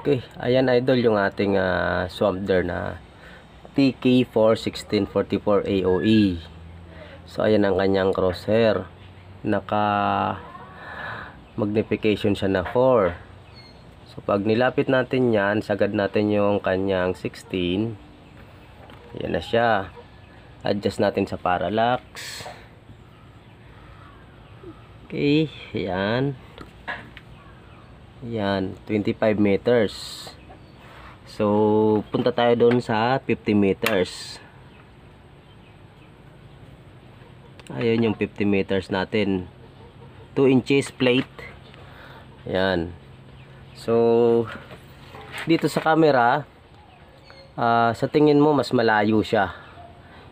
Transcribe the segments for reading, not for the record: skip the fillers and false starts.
Okay, ayan idol yung ating Swampder na TK41644 AOE. So ayan ang kanyang crosshair. Naka magnification siya na 4. So pag nilapit natin yan, sagad natin yung kanyang 16. Ayan na siya. Adjust natin sa parallax. Okay, ayan. Yan, 25 meters. So, punta tayo doon sa 50 meters. Ayun yung 50 meters natin. 2 inches plate. Yan. So, dito sa camera, sa tingin mo mas malayo siya.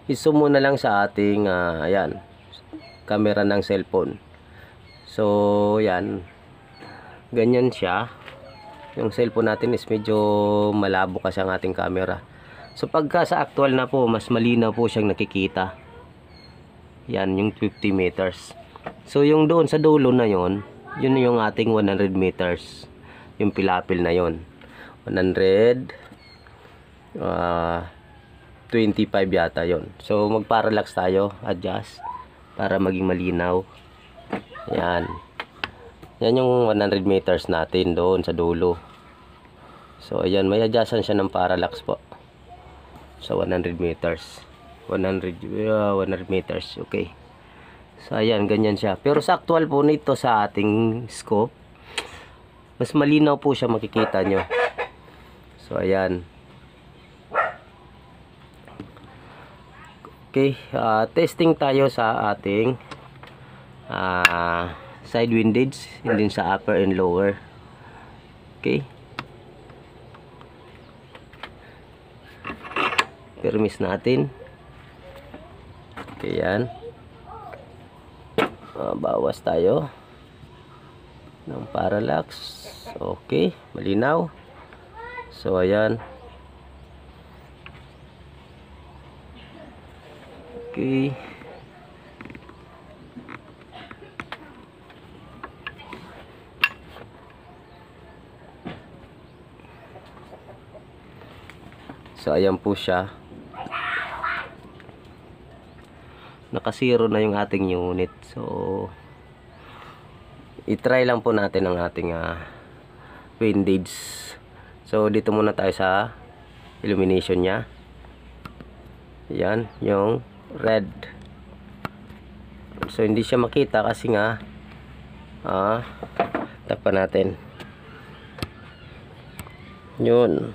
I-zoom mo na lang sa ating, ayan, camera ng cellphone. So, yan. Ganyan siya. Yung cellphone natin is medyo malabo kasi ang ating camera. So pagka sa actual na po, mas malinaw po siyang nakikita. Yan yung 50 meters. So yung doon sa dulo na yon, yun yung ating 100 meters. Yung pilapil na yon. 125 yata yon. So mag-parallax tayo, adjust para maging malinaw. Yan. Yan yung 100 meters natin doon sa dulo. So ayan, may adjustan siya ng parallax po. So 100 meters. 100 meters. Okay. So ayan, ganyan siya. Pero sa actual po nito sa ating scope, mas malinaw po siya, makikita nyo. So ayan. Okay, testing tayo sa ating side windage, and din sa upper and lower. Okay. Permis natin. Okay, yan. Bawas tayo ng parallax. Okay, malinaw. So, ayan. Okay. So ayan po siya. Naka-zero na yung ating unit. So i-try lang po natin ang ating windage. So dito muna tayo sa illumination nya. Ayan, yung red. So hindi siya makita kasi nga takpan natin. Yun.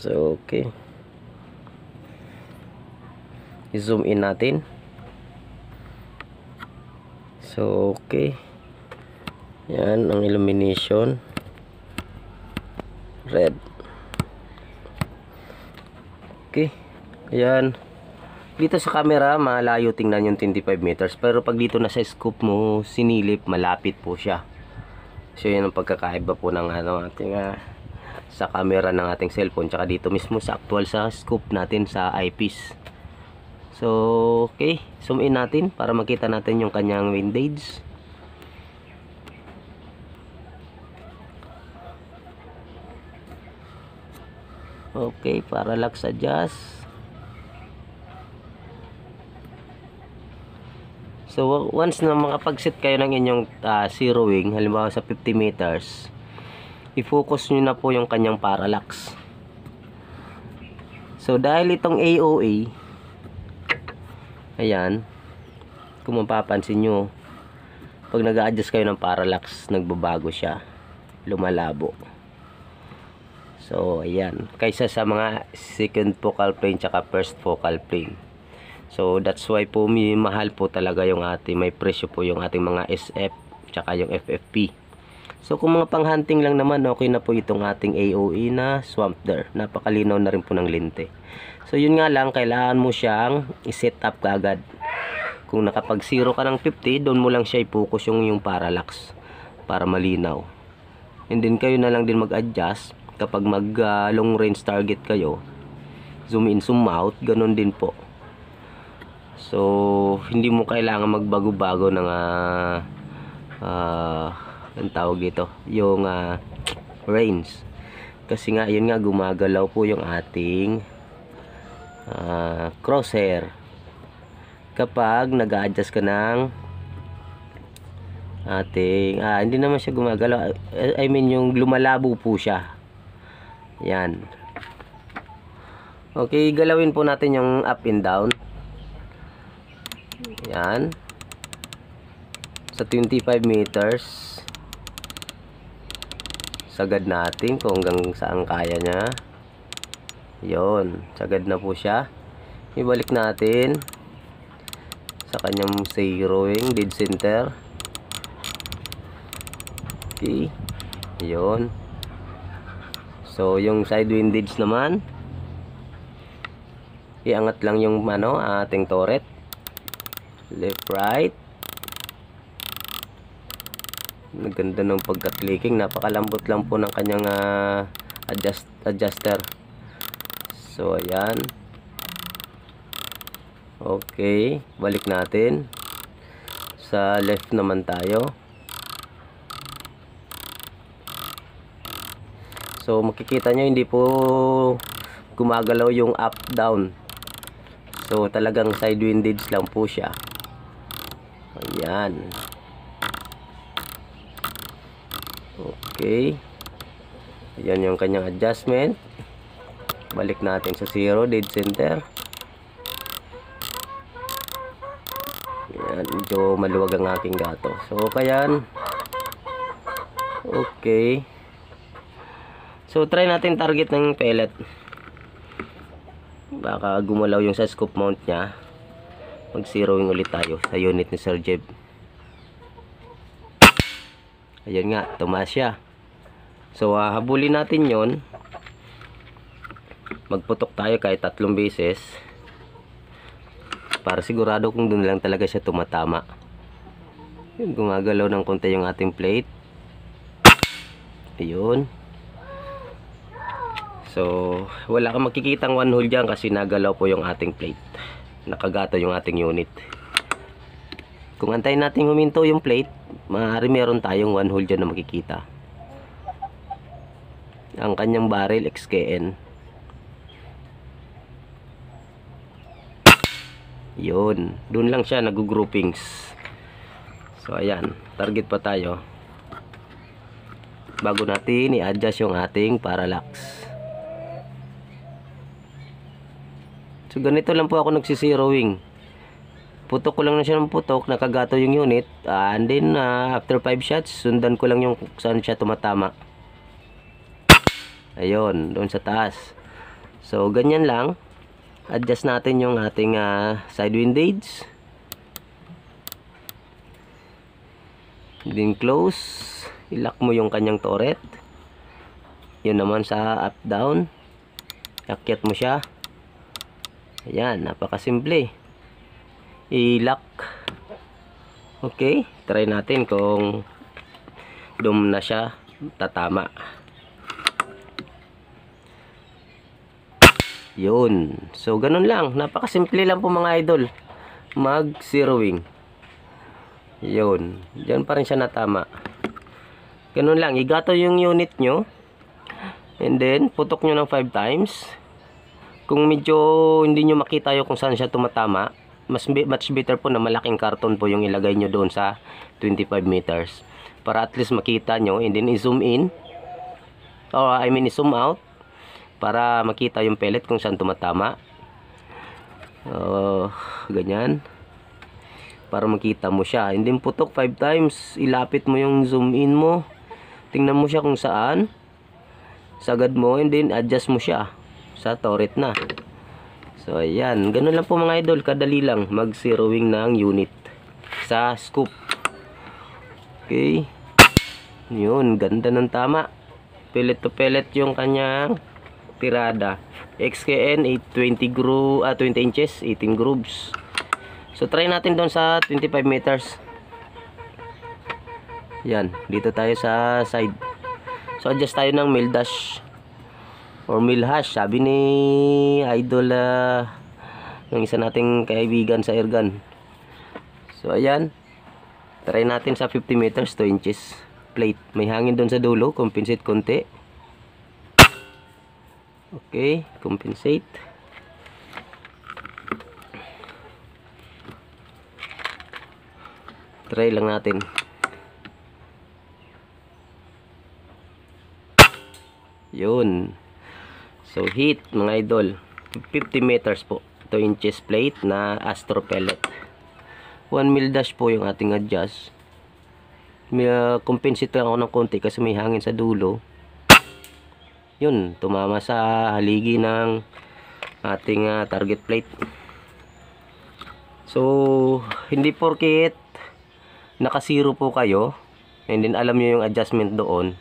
So, okay. I-zoom in natin. So, okay. Yan, ang illumination. Red. Okay. Ayan. Dito sa camera, malayo tingnan yung 25 meters. Pero pag dito na sa scope mo, sinilip, malapit po siya. So, yan ang pagkakaiba po ng ating sa camera ng ating cellphone, tsaka dito mismo sa actual sa scope natin sa eyepiece. So okay, zoom in natin para makita natin yung kanyang windage. Okay, parallax adjust. So once na makapag-set kayo ng inyong zeroing, halimbawa sa 50 meters, i-focus nyo na po yung kanyang parallax. So dahil itong AOE, ayan, kung mapapansin nyo, pag nag-a-adjust kayo ng parallax, nagbabago siya, lumalabo. So ayan, kaysa sa mga second focal plane tsaka first focal plane. So that's why po mahal po talaga yung ating, may presyo po yung ating mga SF tsaka yung FFP. So kung mga pang-hunting lang naman, okay na po itong ating AOE na Swampder. Napakalinaw na rin po ng lente. So yun nga lang, kailangan mo siyang i-set up kaagad. Kung nakapag-zero ka ng 50, doon mo lang siya i-focus yung parallax para malinaw. And then kayo na lang din mag-adjust kapag mag long range target kayo. Zoom in, zoom out, ganun din po. So hindi mo kailangan magbago-bago ng ang tawag dito, yung range. Kasi nga, yun nga, gumagalaw po yung ating crosshair kapag nag-a-adjust ka ng ating hindi naman siya gumagalaw, I mean yung lumalabo po siya. Yan. Okay, galawin po natin yung up and down. Yan. Sa 25 meters. Sagad natin kung hanggang saan kaya niya. Yon, sagad na po siya. Ibalik natin sa kanyang zeroing dead center. Okay. Yon. So, yung side windage naman, iangat lang yung ating turret. Left, right. Naganda ng pagka-clicking. Napakalambot lang po ng kanyang adjuster. So, ayan. Okay. Balik natin. Sa left naman tayo. So, makikita nyo, hindi po gumagalaw yung up, down. So, talagang side windage lang po siya. Ayan. Okay. Ayan yung kanyang adjustment. Balik natin sa 0, dead center. Ayan, medyo maluwag ang aking gato. So, kaya okay. So, try natin target ng pellet. Baka gumalaw yung sa scoop mount niya. Mag-zeroing ulit tayo sa unit ni Sir Jeb. Ayan nga, tumaas siya. So, habulin natin yon. Magputok tayo kahit 3 beses. Para sigurado kung doon lang talaga siya tumatama. Yun, gumagalaw ng konti yung ating plate. Ayun. So, wala kang makikitang one hole dyan kasi nagalaw po yung ating plate. Nakagato yung ating unit. Kung antayin natin huminto yung plate, maaari meron tayong one hole dyan na makikita. Ang kanyang barrel XKN. Yun. Doon lang siya nag-groupings. So, ayan. Target pa tayo. Bago natin i-adjust yung ating parallax. So, ganito lang po ako nagsizeroing. Putok ko lang na siya ng putok. Nakagato yung unit. And then, after 5 shots, sundan ko lang yung saan siya tumatama. Ayun. Doon sa taas. So, ganyan lang. Adjust natin yung ating side windage. Then close. I-lock mo yung kanyang turret. Yun naman sa up down. Akyat mo siya. Ayan, napakasimple. I-lock. Okay, try natin kung doon na siya tatama. Yun. So, ganun lang. Napakasimple lang po mga idol. Mag-zeroing. Yun. Diyan pa rin siya natama. Ganun lang. Igato yung unit nyo. And then, putok nyo ng 5 times. Kung medyo hindi nyo makita yung kung saan siya tumatama, much better po na malaking karton po yung ilagay nyo doon sa 25 meters. Para at least makita nyo. And then, i-zoom in. Or, I mean, i-zoom out. Para makita yung pellet kung saan tumatama. Ganyan. Para makita mo siya. And then putok 5 times. Ilapit mo yung zoom in mo. Tingnan mo siya kung saan. Sagad mo. And then adjust mo siya. Sa turret na. So ayan. Ganun lang po mga idol. Kadali lang. Mag-zeroing ng unit. Sa scoop. Okay. Yun. Ganda ng tama. Pellet to pellet yung kanyang tirada. XKN 20 inches, 18 grooves. So try natin doon sa 25 meters. Yan, dito tayo sa side. So adjust tayo ng mill dash or mill hash, sabi ni idol ng isa nating kaibigan sa airgun. So ayan, try natin sa 50 meters, 2 inches plate. May hangin doon sa dulo, compensate konti. Okay, compensate. Try lang natin. Yun. So hit mga idol. 50 meters po. 2 inches plate na Astro pellet. 1 mil dash po yung ating adjust. Compensate lang ako ng konti kasi may hangin sa dulo. Yun, tumama sa haligi ng ating target plate. So hindi porket nakasiro po kayo and then alam nyo yung adjustment doon,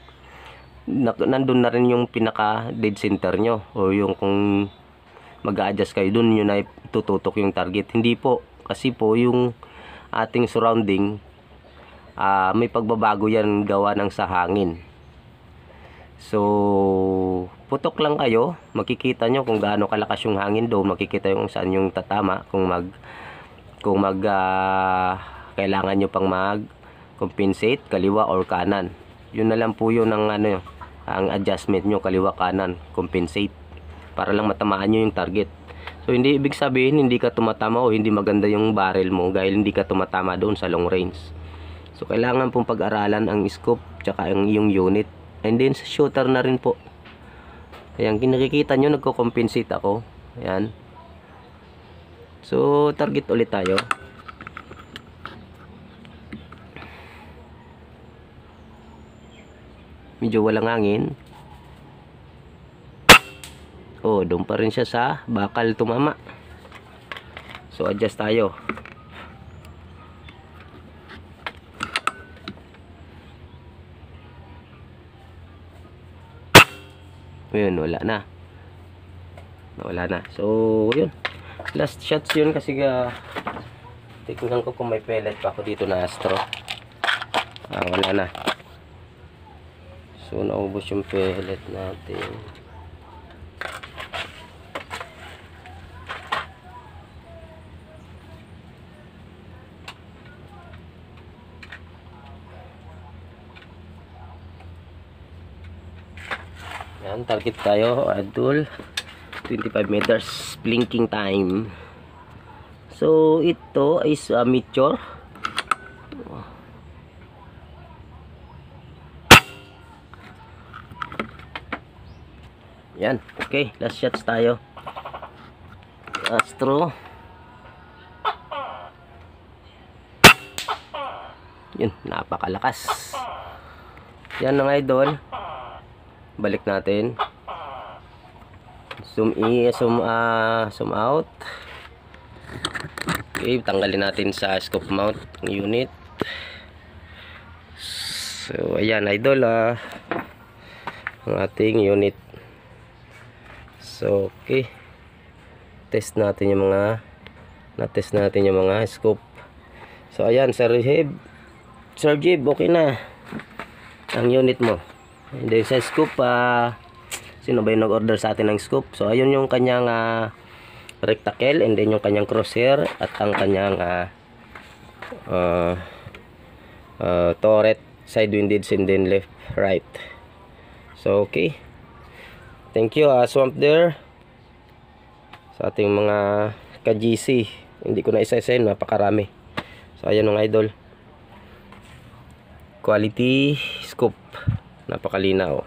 nandun na rin yung pinaka dead center nyo o yung kung mag-a-adjust kayo dun yun na itututok yung target. Hindi po, kasi po yung ating surrounding may pagbabago yan gawa ng sa hangin. So putok lang kayo, makikita nyo kung gaano kalakas yung hangin doon, makikita yung saan yung tatama, kung kailangan nyo pang mag compensate kaliwa or kanan. Yun na lang po yun ang ang adjustment nyo, kaliwa kanan compensate, para lang matamaan nyo yung target. So hindi ibig sabihin hindi ka tumatama o hindi maganda yung barrel mo dahil hindi ka tumatama doon sa long range. So kailangan pong pag-aralan ang scope tsaka yung unit, and then sa shooter na rin po. Ayan, nakikita nyo nagko-compensate ako. Ayan. So target ulit tayo. Medyo walang hangin. Oh, doon pa rin siya sa bakal tumama. So adjust tayo. Yun, wala na. Wala na. So yun, last shots yun kasi tignan ko kung may pellet pa ako dito na Astro. Wala na. So naubos yung pellet natin. Yan, target tayo, idol. 25 meters blinking time. So ito is meteor. Yan, okay, last shots tayo. Astro. Yun, napakalakas. Yan mga idol. Balik natin. Zoom in, zoom out. Okay, tanggalin natin sa scope mount ng unit. So ayan idol, ang ating unit. So okay, test natin yung mga scope. So ayan, Sir Jib, okay na ang unit mo. And then sa scope, sino ba yung nag-order sa atin ng scope? So ayun yung kanyang rectacle, and then yung kanyang crosshair at ang kanyang turret, side windage, and then left, right. So okay, thank you Swamp there sa ating mga ka-GC. Hindi ko na isa-isahin, napakarami. So ayan mga idol, quality scope, napakalinaw.